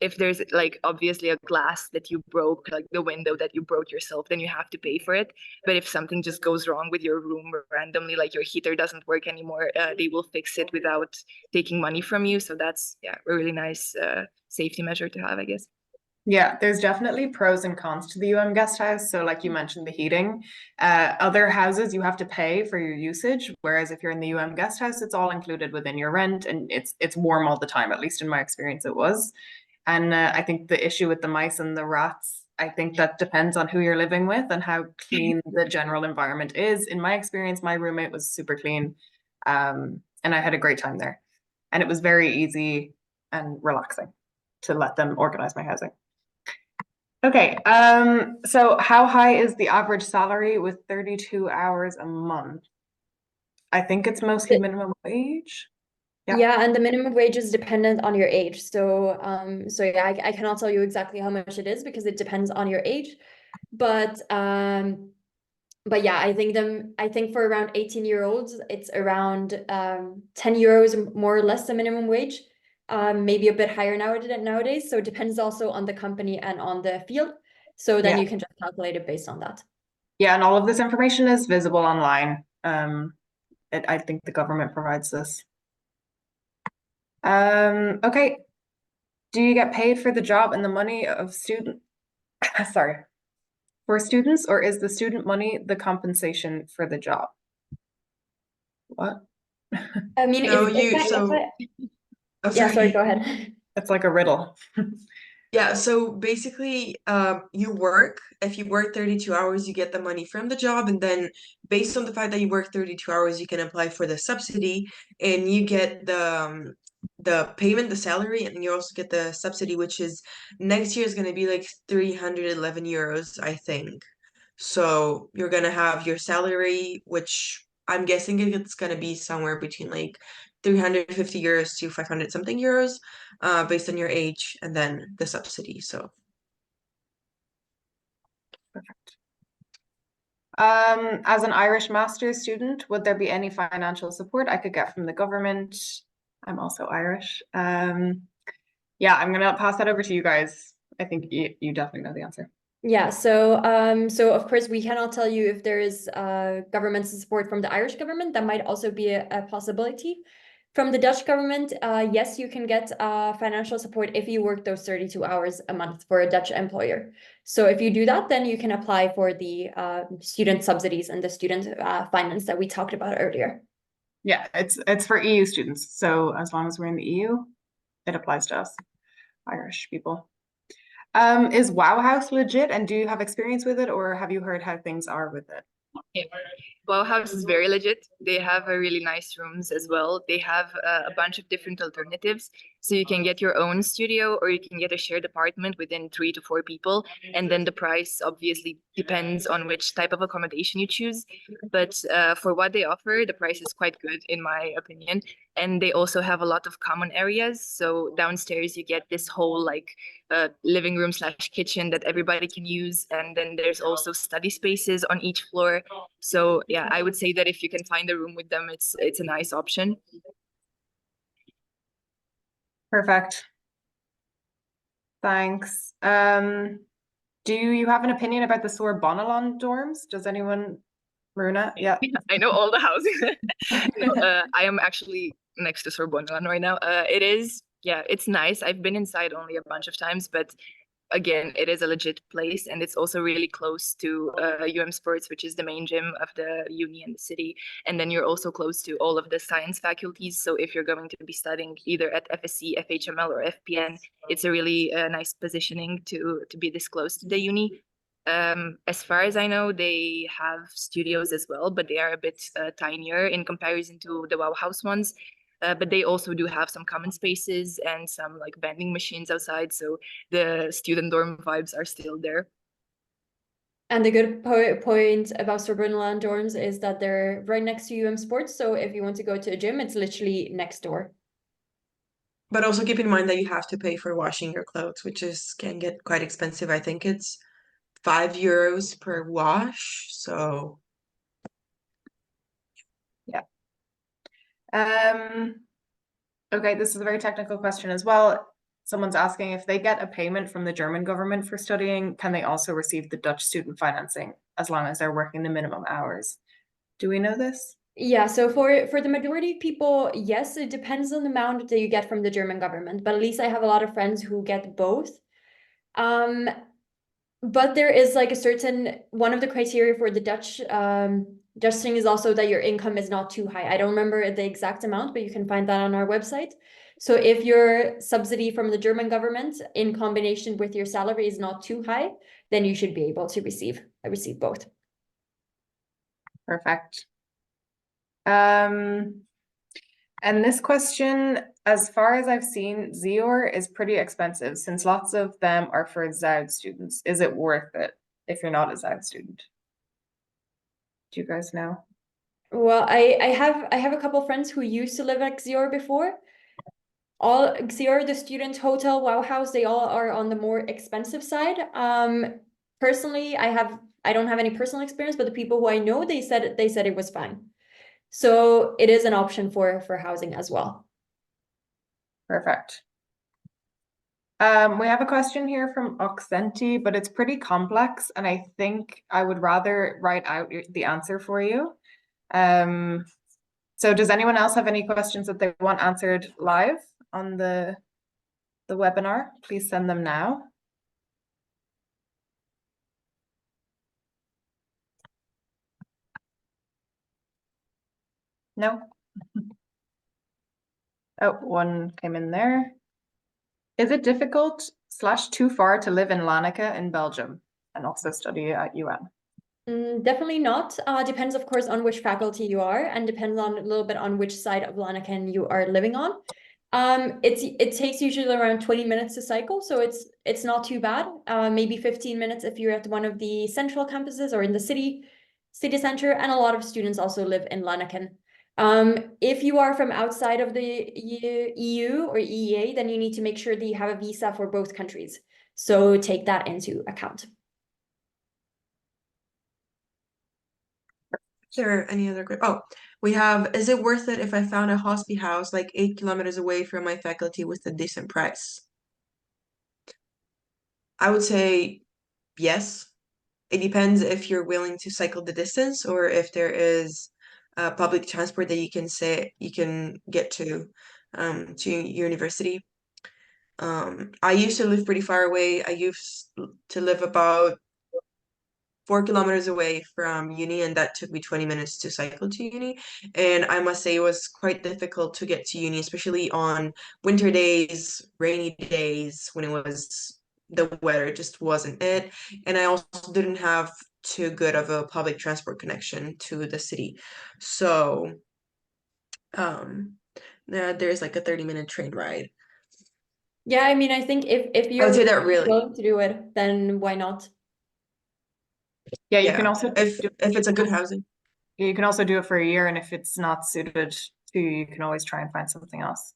If there's like obviously a glass that you broke, like the window that you broke yourself, then you have to pay for it. But if something just goes wrong with your room randomly, like your heater doesn't work anymore, they will fix it without taking money from you. So that's a really nice safety measure to have, I guess.
Yeah, there's definitely pros and cons to the UM guest house. So like you mentioned, the heating. Other houses you have to pay for your usage, whereas if you're in the UM guest house, it's all included within your rent, and it's warm all the time. At least in my experience, it was. And I think the issue with the mice and the rats, I think that depends on who you're living with and how clean the general environment is. In my experience, my roommate was super clean, and I had a great time there. And it was very easy and relaxing to let them organize my housing. Okay, so how high is the average salary with 32 hours a month? I think it's mostly minimum wage. Yeah.
Yeah, and the minimum wage is dependent on your age. So yeah, I cannot tell you exactly how much it is because it depends on your age. But yeah, I think for around 18-year-olds, it's around 10 euros more or less the minimum wage. Maybe a bit higher nowadays. So it depends also on the company and on the field. So then you can just calculate it based on that.
Yeah, and all of this information is visible online. I think the government provides this. Okay. Do you get paid for the job and the money of student? Sorry. For students, or is the student money the compensation for the job? What?
I mean,
No,
yeah, sorry, go ahead.
It's like a riddle.
Yeah, so basically, you work. If you work 32 hours, you get the money from the job, and then based on the fact that you work 32 hours, you can apply for the subsidy, and you get the payment, the salary, and you also get the subsidy, which is next year is going to be like 311 euros, I think. So you're gonna have your salary, which I'm guessing it's gonna be somewhere between like 350 euros to 500 something euros, based on your age, and then the subsidy. So
Perfect. As an Irish master's student, would there be any financial support I could get from the government? I'm also Irish. Yeah, I'm gonna pass that over to you guys. I think you definitely know the answer.
Yeah, so of course we cannot tell you if there is government support from the Irish government. That might also be a possibility. From the Dutch government, yes, you can get financial support if you work those 32 hours a month for a Dutch employer. So if you do that, then you can apply for the student subsidies and the student finance that we talked about earlier.
Yeah, it's for EU students. So as long as we're in the EU, it applies to us, Irish people. Is Wow House legit, and do you have experience with it, or have you heard how things are with it?
Yeah. Wow House is very legit. They have a really nice rooms as well. They have a bunch of different alternatives. So you can get your own studio, or you can get a shared apartment within 3 to 4 people. And then the price obviously depends on which type of accommodation you choose. But for what they offer, the price is quite good in my opinion. And they also have a lot of common areas. So downstairs you get this whole like living room / kitchen that everybody can use. And then there's also study spaces on each floor. So yeah, I would say that if you can find a room with them, it's a nice option.
Perfect. Thanks. Do you have an opinion about the Sorbonne dorms? Does anyone, Maruna? Yeah.
I know all the housing. No, I am actually next to Sorbonne right now. It is, yeah, it's nice. I've been inside only a bunch of times, but again, it is a legit place, and it's also really close to Sports, which is the main gym of the uni and the city. And then you're also close to all of the science faculties. So if you're going to be studying either at FSC, FHML, or FPN, it's a really nice positioning to be this close to the uni. As far as I know, they have studios as well, but they are a bit tinier in comparison to the Wow House ones. But they also do have some common spaces and some like vending machines outside. So the student dorm vibes are still there.
And the good point about Sorbonne dorms is that they're right next to Sports. So if you want to go to a gym, it's literally next door.
But also keep in mind that you have to pay for washing your clothes, which can get quite expensive. I think it's €5 per wash. So
yeah. Okay, this is a very technical question as well. Someone's asking if they get a payment from the German government for studying, can they also receive the Dutch student financing as long as they're working the minimum hours? Do we know this?
Yeah, so for the majority of people, yes, it depends on the amount that you get from the German government, but at least I have a lot of friends who get both. But there is like a certain one of the criteria for the Dutch thing is also that your income is not too high. I don't remember the exact amount, but you can find that on our website. So if your subsidy from the German government in combination with your salary is not too high, then you should be able to receive both.
Perfect. And this question, as far as I've seen, ZEOR is pretty expensive since lots of them are for ZOUD students. Is it worth it if you're not a ZOUD student? Do you guys know?
Well, I have a couple friends who used to live at XIOR before. All XIOR, the student hotel, Wow House, they all are on the more expensive side. Personally, I don't have any personal experience, but the people who I know, they said it was fine. So it is an option for housing as well.
Perfect. We have a question here from Oxenti, but it's pretty complex, and I think I would rather write out the answer for you. So does anyone else have any questions that they want answered live on the webinar? Please send them now. No? Oh, one came in there. Is it difficult / too far to live in Lanneke in Belgium and also study at UN?
Definitely not. Depends, of course, on which faculty you are, and depends on a little bit on which side of Lanneken you are living on. It takes usually around 20 minutes to cycle, so it's not too bad. Maybe 15 minutes if you're at one of the central campuses or in the city center, and a lot of students also live in Lanneken. If you are from outside of the EU or EEA, then you need to make sure that you have a visa for both countries. So take that into account.
is there any other we have, is it worth it if I found a hospi house like 8 kilometers away from my faculty with a decent price? I would say yes. It depends if you're willing to cycle the distance or if there is public transport that you can get to university. I used to live pretty far away. I used to live about 4 kilometers away from uni, and that took me 20 minutes to cycle to uni. And I must say it was quite difficult to get to uni, especially on winter days, rainy days, when the weather just wasn't it. And I also didn't have too good of a public transport connection to the city. So there's like a 30-minute train ride.
Yeah, I mean, I think if
I
you're
would say that really.
willing to do it, then why not?
Yeah, you can also
if it's a good housing.
You can also do it for a year, and if it's not suited to you, you can always try and find something else.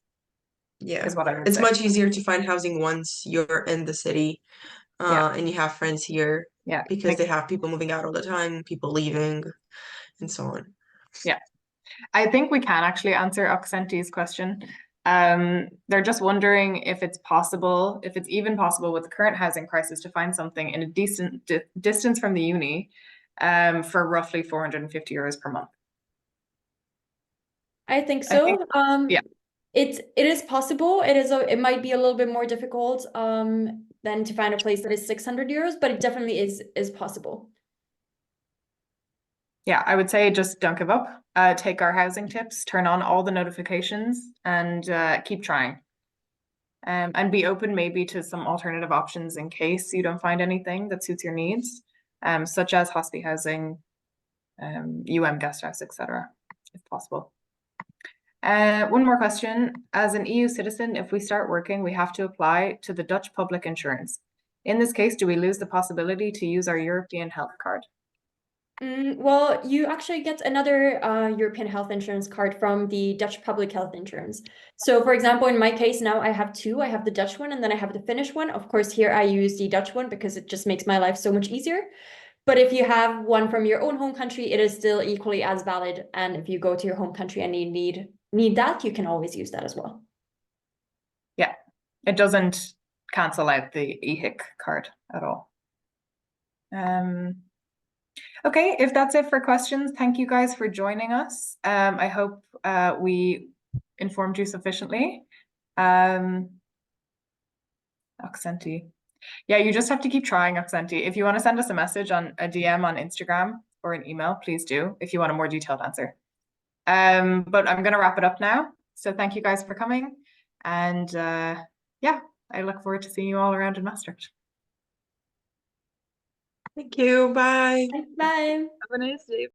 Yeah,
is what I would
it's
say.
much easier to find housing once you're in the city, and you have friends here.
Yeah,
because they have people moving out all the time, people leaving, and so on.
Yeah, I think we can actually answer Oxenti's question. They're just wondering if it's possible, if it's even possible with the current housing crisis to find something in a decent distance from the uni for roughly 450 euros per month.
I think so.
Yeah.
It is possible. It might be a little bit more difficult than to find a place that is 600 euros, but it definitely is possible.
Yeah, I would say just don't give up. Take our housing tips, turn on all the notifications, and keep trying. And be open maybe to some alternative options in case you don't find anything that suits your needs, such as hospi housing, guest house, etc., if possible. One more question. As an EU citizen, if we start working, we have to apply to the Dutch public insurance. In this case, do we lose the possibility to use our European health card?
Well, you actually get another European health insurance card from the Dutch public health insurance. So for example, in my case now I have two. I have the Dutch one and then I have the Finnish one. Of course, here I use the Dutch one because it just makes my life so much easier. But if you have one from your own home country, it is still equally as valid. And if you go to your home country and you need that, you can always use that as well.
Yeah, it doesn't cancel out the EHIC card at all. Okay, if that's it for questions, thank you guys for joining us. I hope we informed you sufficiently. Accenti. Yeah, you just have to keep trying Accenti. If you want to send us a message on a DM on Instagram or an email, please do if you want a more detailed answer. But I'm going to wrap it up now. So thank you guys for coming. And yeah, I look forward to seeing you all around in Maastricht.
Thank you. Bye.
Bye.
Have a nice day.